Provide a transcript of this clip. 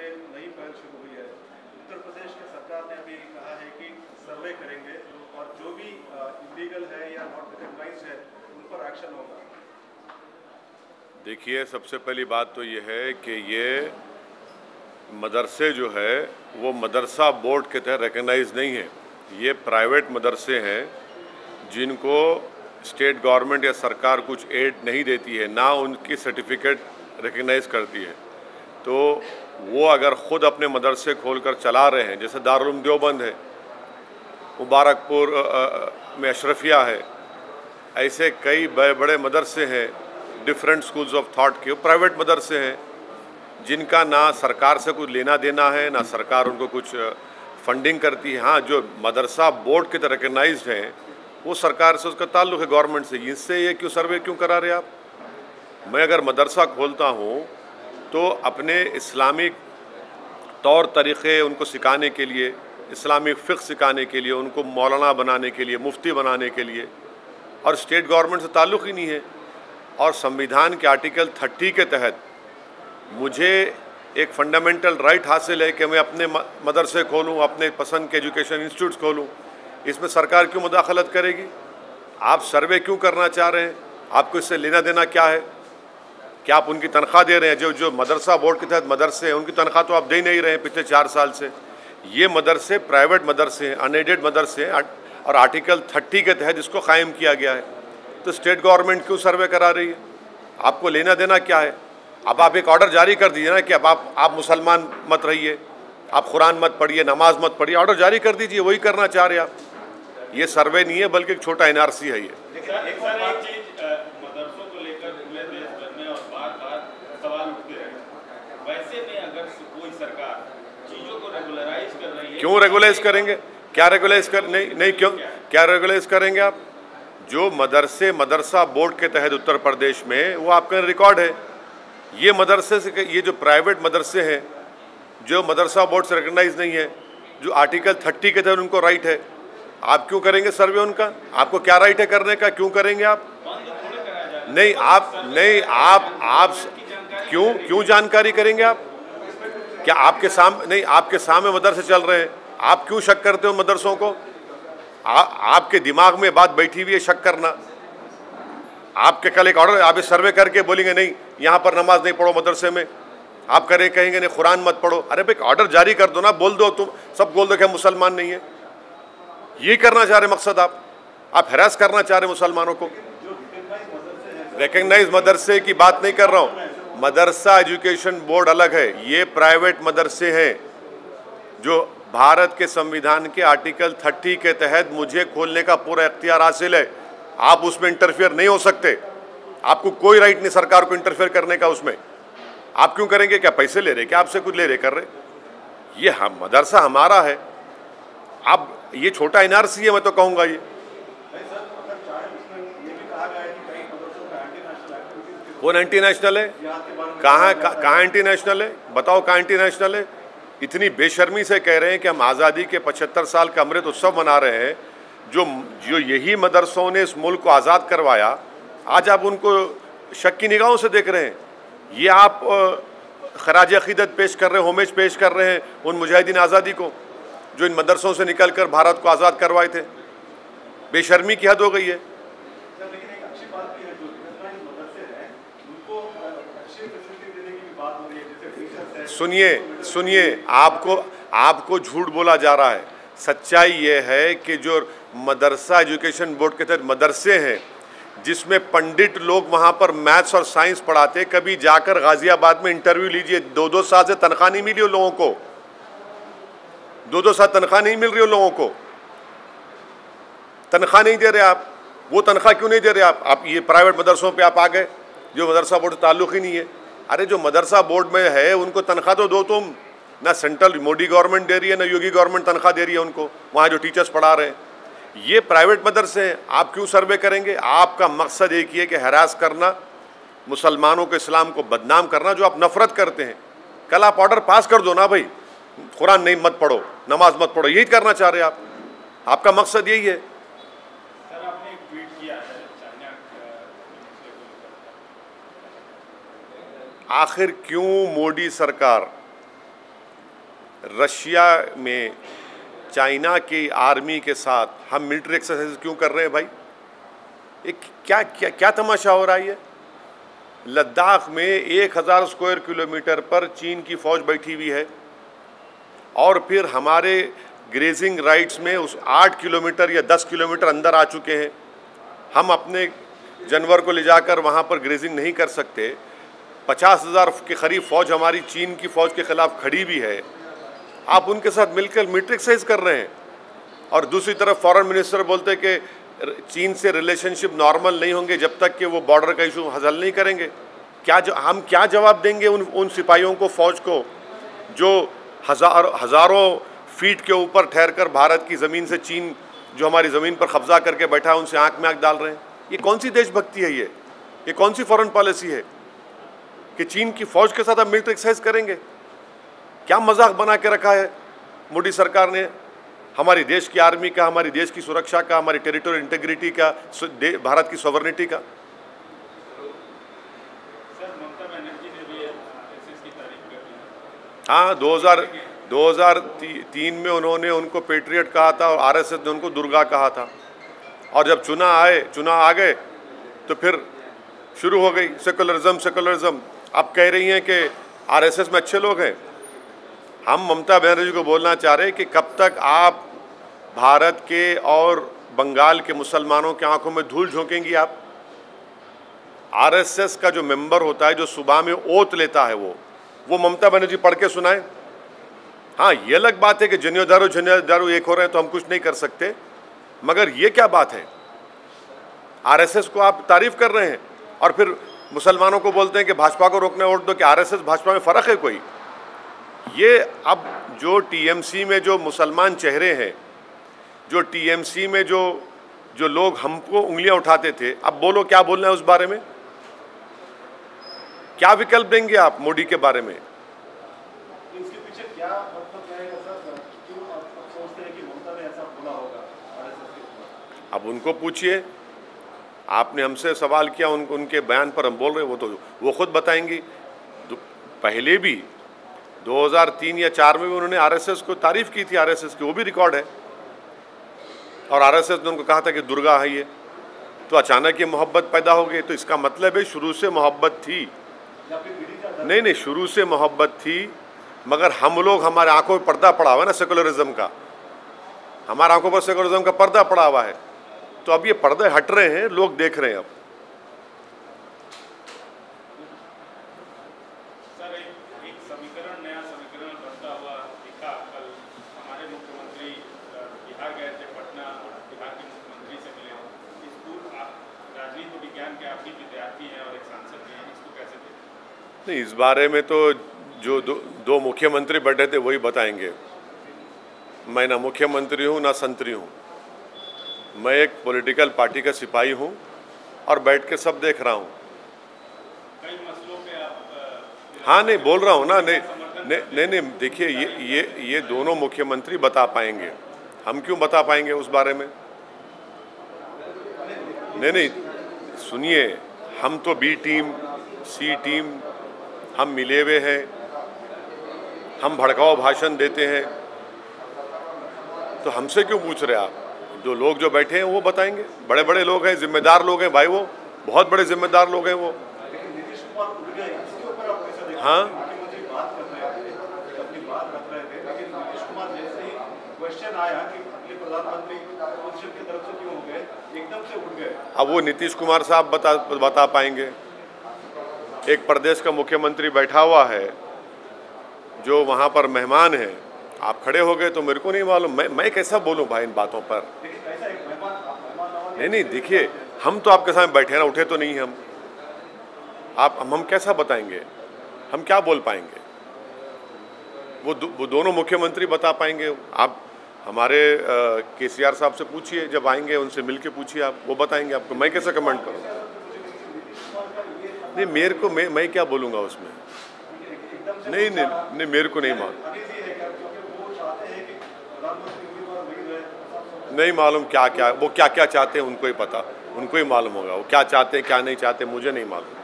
में नई पहल शुरू हुई है। उत्तर प्रदेश की सरकार ने अभी कहा है कि सर्वे करेंगे और जो भी इलीगल है या नॉट रिकॉग्नाइज्ड है उन पर एक्शन होगा। देखिए, सबसे पहली बात तो ये है कि ये मदरसे जो है वो मदरसा बोर्ड के तहत रिकॉग्नाइज नहीं है। ये प्राइवेट मदरसे हैं जिनको स्टेट गवर्नमेंट या सरकार कुछ एड नहीं देती है, ना उनकी सर्टिफिकेट रिकॉग्नाइज करती है। तो वो अगर ख़ुद अपने मदरसे खोलकर चला रहे हैं, जैसे दारुल उलूम देवबंद है, मुबारकपुर में अशरफिया है, ऐसे कई बड़े बड़े मदरसे हैं, डिफरेंट स्कूल्स ऑफ थॉट के प्राइवेट मदरसे हैं जिनका ना सरकार से कुछ लेना देना है, ना सरकार उनको कुछ फंडिंग करती है। हाँ, जो मदरसा बोर्ड के तरह रिकॉग्नाइज्ड हैं वो सरकार से उसका ताल्लुक़ है, गवर्नमेंट से। इससे ये क्यों सर्वे क्यों करा रहे आप? मैं अगर मदरसा खोलता हूँ तो अपने इस्लामिक तौर तरीक़े उनको सिखाने के लिए, इस्लामिक फ़िक़्ह सिखाने के लिए, उनको मौलाना बनाने के लिए, मुफ्ती बनाने के लिए, और स्टेट गवर्नमेंट से ताल्लुक़ ही नहीं है। और संविधान के आर्टिकल 30 के तहत मुझे एक फंडामेंटल राइट हासिल है कि मैं अपने मदरसे खोलूँ, अपने पसंद के एजुकेशन इंस्टीट्यूट्स खोलूँ। इसमें सरकार क्यों मुदाखलत करेगी? आप सर्वे क्यों करना चाह रहे हैं? आपको इससे लेना देना क्या है? क्या आप उनकी तनख्वाह दे रहे हैं? जो मदरसा बोर्ड के तहत मदरसे हैं उनकी तनख्वाह तो आप दे नहीं रहे हैं पिछले 4 साल से। ये मदरसे प्राइवेट मदरसे हैं, अनएडेड मदरसे हैं, और आर्टिकल 30 के तहत इसको कायम किया गया है। तो स्टेट गवर्नमेंट क्यों सर्वे करा रही है? आपको लेना देना क्या है? अब आप एक ऑर्डर जारी कर दीजिए ना कि अब आप मुसलमान मत रहिए, आप कुरान मत पढ़िए, नमाज मत पढ़िए, ऑर्डर जारी कर दीजिए। वही करना चाह रहे आप। ये सर्वे नहीं है बल्कि एक छोटा एनआरसी है ये। मदरसों को लेकर पूरे देश भर में और बार-बार सवाल उठते रहे। वैसे में अगर कोई सरकार चीजों को रेगुलराइज कर रही है, क्यों रेगुलाइज करेंगे? क्या रेगुलाइज कर नहीं क्यों क्या रेगुलाइज करेंगे आप? जो मदरसा बोर्ड के तहत उत्तर प्रदेश में वो आपका रिकॉर्ड है। ये मदरसे से, ये जो प्राइवेट मदरसे हैं जो मदरसा बोर्ड से रिकॉग्नाइज नहीं है, जो आर्टिकल 30 के तहत उनको राइट है, आप क्यों करेंगे सर्वे उनका? आपको क्या राइट है करने का? क्यों करेंगे आप? नहीं आप क्यों जानकारी करेंगे आप? क्या आपके सामने नहीं, आपके सामने मदरसे चल रहे हैं, आप क्यों शक करते हो मदरसों को? आपके दिमाग में बात बैठी हुई है शक करना। आपके कल एक ऑर्डर, आप सर्वे करके बोलेंगे नहीं यहाँ पर नमाज नहीं पढ़ो मदरसे में, आप कहेंगे नहीं कुरान मत पढ़ो। अरे भाई, ऑर्डर जारी कर दो ना, बोल दो, तुम सब बोल दो कि हम मुसलमान नहीं है। ये करना चाह रहे मकसद आप हैरास करना चाह रहे मुसलमानों को। रिकॉग्नाइज मदरसे की बात नहीं कर रहा हूँ, मदरसा एजुकेशन बोर्ड अलग है। ये प्राइवेट मदरसे हैं जो भारत के संविधान के आर्टिकल 30 के तहत मुझे खोलने का पूरा इख्तियार हासिल है। आप उसमें इंटरफेयर नहीं हो सकते। आपको कोई राइट नहीं सरकार को इंटरफेयर करने का उसमें। आप क्यों करेंगे? क्या पैसे ले रहे? क्या आपसे कुछ ले रहे कर रहे? ये हम मदरसा हमारा है। अब ये छोटा एनआरसी है, मैं तो कहूँगा ये। कौन एंटी नेशनल है? कहाँ एंटी नेशनल है? बताओ कहाँ एंटी नेशनल है? इतनी बेशर्मी से कह रहे हैं कि हम आज़ादी के 75 साल का अमृत उत्सव मना रहे हैं। जो यही मदरसों ने इस मुल्क को आज़ाद करवाया, आज आप उनको शक की निगाहों से देख रहे हैं। ये आप खराज अक़ीदत पेश कर रहे हैं, होमेज पेश कर रहे हैं उन मुजाहिदीन आज़ादी को जो इन मदरसों से निकल कर भारत को आज़ाद करवाए थे। बेशर्मी की हद हो गई है। सुनिए, आपको झूठ बोला जा रहा है। सच्चाई ये है कि जो मदरसा एजुकेशन बोर्ड के तहत मदरसे हैं जिसमें पंडित लोग वहाँ पर मैथ्स और साइंस पढ़ाते, कभी जाकर गाज़ियाबाद में इंटरव्यू लीजिए, 2-2 साल से तनख्वाह नहीं मिली उन लोगों को। 2-2 साल तनख्वाह नहीं मिल रही उन लोगों को। तनख्वाह नहीं दे रहे आप। वो तनख्वाह क्यों नहीं दे रहे आप ये प्राइवेट मदरसों पे आप आ गए जो मदरसा बोर्ड से ताल्लुक़ ही नहीं है। अरे जो मदरसा बोर्ड में है उनको तनख्वाह तो दो तुम। ना सेंट्रल मोदी गवर्नमेंट दे रही है, ना योगी गवर्नमेंट तनख्वाह दे रही है उनको, वहाँ जो टीचर्स पढ़ा रहे हैं। ये प्राइवेट मदरसे हैं, आप क्यों सर्वे करेंगे? आपका मकसद एक ही है कि हरास करना, मुसलमानों को, इस्लाम को बदनाम करना, जो आप नफ़रत करते हैं। कल आप ऑर्डर पास कर दो ना भाई, कुरान नहीं मत पढ़ो, नमाज मत पढ़ो, यही करना चाह रहे आप। आपका मकसद यही है। सर, आपने एक ट्वीट किया है चाइना आखिर क्यों मोदी सरकार रशिया में चाइना की आर्मी के साथ हम मिलिट्री एक्सरसाइज क्यों कर रहे हैं भाई? एक क्या क्या क्या तमाशा हो रहा है ये? लद्दाख में 1000 स्क्वायर किलोमीटर पर चीन की फौज बैठी हुई है और फिर हमारे ग्रेजिंग राइट्स में उस 8 किलोमीटर या 10 किलोमीटर अंदर आ चुके हैं। हम अपने जानवर को ले जाकर वहाँ पर ग्रेजिंग नहीं कर सकते। 50,000 के करीब फौज हमारी चीन की फौज के खिलाफ खड़ी भी है। आप उनके साथ मिलकर मिलिट्री एक्सरसाइज कर रहे हैं और दूसरी तरफ फॉरेन मिनिस्टर बोलते हैं कि चीन से रिलेशनशिप नॉर्मल नहीं होंगे जब तक कि वो बॉर्डर का इशू हल नहीं करेंगे। हम क्या जवाब देंगे उन सिपाहियों को, फौज को, जो हज़ारों फीट के ऊपर ठहरकर भारत की ज़मीन से चीन जो हमारी ज़मीन पर कब्जा करके बैठा है उनसे आंख में आंख डाल रहे हैं? ये कौन सी देशभक्ति है? ये कौन सी फॉरेन पॉलिसी है कि चीन की फौज के साथ आप मिलिट्री एक्सरसाइज करेंगे? क्या मजाक बना के रखा है मोदी सरकार ने हमारी देश की आर्मी का, हमारी देश की सुरक्षा का, हमारी टेरिटोरियल इंटीग्रिटी का, भारत की सॉवरेनिटी का। हाँ, 2003 में उन्होंने उनको पेट्रियट कहा था और आरएसएस ने उनको दुर्गा कहा था। और जब चुनाव आ गए तो फिर शुरू हो गई सेकुलरिज्म। अब कह रही हैं कि आरएसएस में अच्छे लोग हैं। हम ममता बनर्जी को बोलना चाह रहे हैं कि कब तक आप भारत के और बंगाल के मुसलमानों की आंखों में धूल झोंकेंगी आप? आरएसएस का जो मेंबर होता है, जो सुबह में ओथ लेता है, वो ममता बनर्जी पढ़ के सुनाए। हाँ, ये अलग बात है कि जनियादारू एक हो रहे हैं तो हम कुछ नहीं कर सकते, मगर ये क्या बात है? आरएसएस को आप तारीफ कर रहे हैं और फिर मुसलमानों को बोलते हैं कि भाजपा को रोकने वोट दो। कि आरएसएस भाजपा में फ़र्क है कोई? ये अब जो टीएमसी में जो मुसलमान चेहरे हैं, जो टीएमसी में जो लोग हमको उंगलियां उठाते थे, अब बोलो क्या बोलना है उस बारे में? क्या विकल्प देंगे आप मोदी के बारे में? इसके पीछे क्या मतलब रहेगा सर? क्यों आप सोचते हैं कि ममता ने ऐसा बोला होगा आरएसएस के ऊपर? अब उनको पूछिए। आपने हमसे सवाल किया, उनके बयान पर हम बोल रहे हैं, वो खुद बताएंगी। पहले भी 2003 या 4 में भी उन्होंने आरएसएस को तारीफ की थी, आरएसएस की, वो भी रिकॉर्ड है। और आरएसएस ने उनको कहा था कि दुर्गा है ये। तो अचानक ये मोहब्बत पैदा हो गई। तो इसका मतलब है शुरू से मोहब्बत थी। नहीं, शुरू से मोहब्बत थी, मगर हम लोग, हमारे आंखों में पर्दा पड़ा हुआ है ना सेकुलरिज्म का। हमारे आंखों पर सेकुलरिज्म का पर्दा पड़ा हुआ है। तो अब ये पर्दे हट रहे हैं, लोग देख रहे हैं अब। नया समीकरण बनता हुआ दिखा। कल हमारे मुख्यमंत्री बिहार गए थे, पटना, बिहार के मुख्यमंत्री से मिले। स्कूल राजनीति विज्ञान के आप भी विद्यार्थी हैं और एक सांसद भी हैं, इसको कैसे देखें? नहीं, इस बारे में तो जो दो मुख्यमंत्री बैठे थे वही बताएंगे। मैं ना मुख्यमंत्री हूँ ना संतरी हूँ। मैं एक पॉलिटिकल पार्टी का सिपाही हूँ और बैठ के सब देख रहा हूँ। कई मसलों पे आप हाँ, नहीं बोल रहा हूँ ना। नहीं, देखिए, ये दोनों मुख्यमंत्री बता पाएंगे, हम क्यों बता पाएंगे उस बारे में? नहीं, सुनिए, हम तो बी टीम, सी टीम, हम मिले हुए हैं, हम भड़काऊ भाषण देते हैं, तो हमसे क्यों पूछ रहे आप? जो लोग जो बैठे हैं वो बताएंगे। बड़े बड़े लोग हैं, जिम्मेदार लोग हैं भाई, वो बहुत बड़े जिम्मेदार लोग हैं वो। नीतीश कुमार उठ गए, इसके ऊपर आप कैसे देखते हैं? हाँ, मुख्यमंत्री बात कर रहे थे, अपनी बात रख रहे थे, लेकिन नीतीश कुमार जैसे ही क्वेश्चन आया कि अगले प्रधानमंत्री अपोजिशन की तरफ से क्यों हो गए, एकदम से उठ गए। अब वो नीतीश कुमार साहब बता पाएंगे। एक प्रदेश का मुख्यमंत्री बैठा हुआ है जो वहाँ पर मेहमान है, आप खड़े हो गए तो मेरे को नहीं मालूम, मैं कैसा बोलूँ भाई इन बातों पर? नहीं, देखिए, हम तो आपके सामने बैठे ना, उठे तो नहीं हम। हम कैसा बताएंगे? हम क्या बोल पाएंगे? वो दोनों मुख्यमंत्री बता पाएंगे। आप हमारे केसीआर साहब से पूछिए, जब आएंगे उनसे मिल के पूछिए, आप, वो बताएंगे आपको। मैं कैसे कमेंट करूँ? नहीं, मेरे को मैं क्या बोलूँगा उसमें? नहीं, मेरे को नहीं मालूम। नहीं मालूम क्या वो क्या चाहते हैं, उनको ही पता, उनको ही मालूम होगा वो क्या चाहते हैं क्या नहीं चाहते, मुझे नहीं मालूम।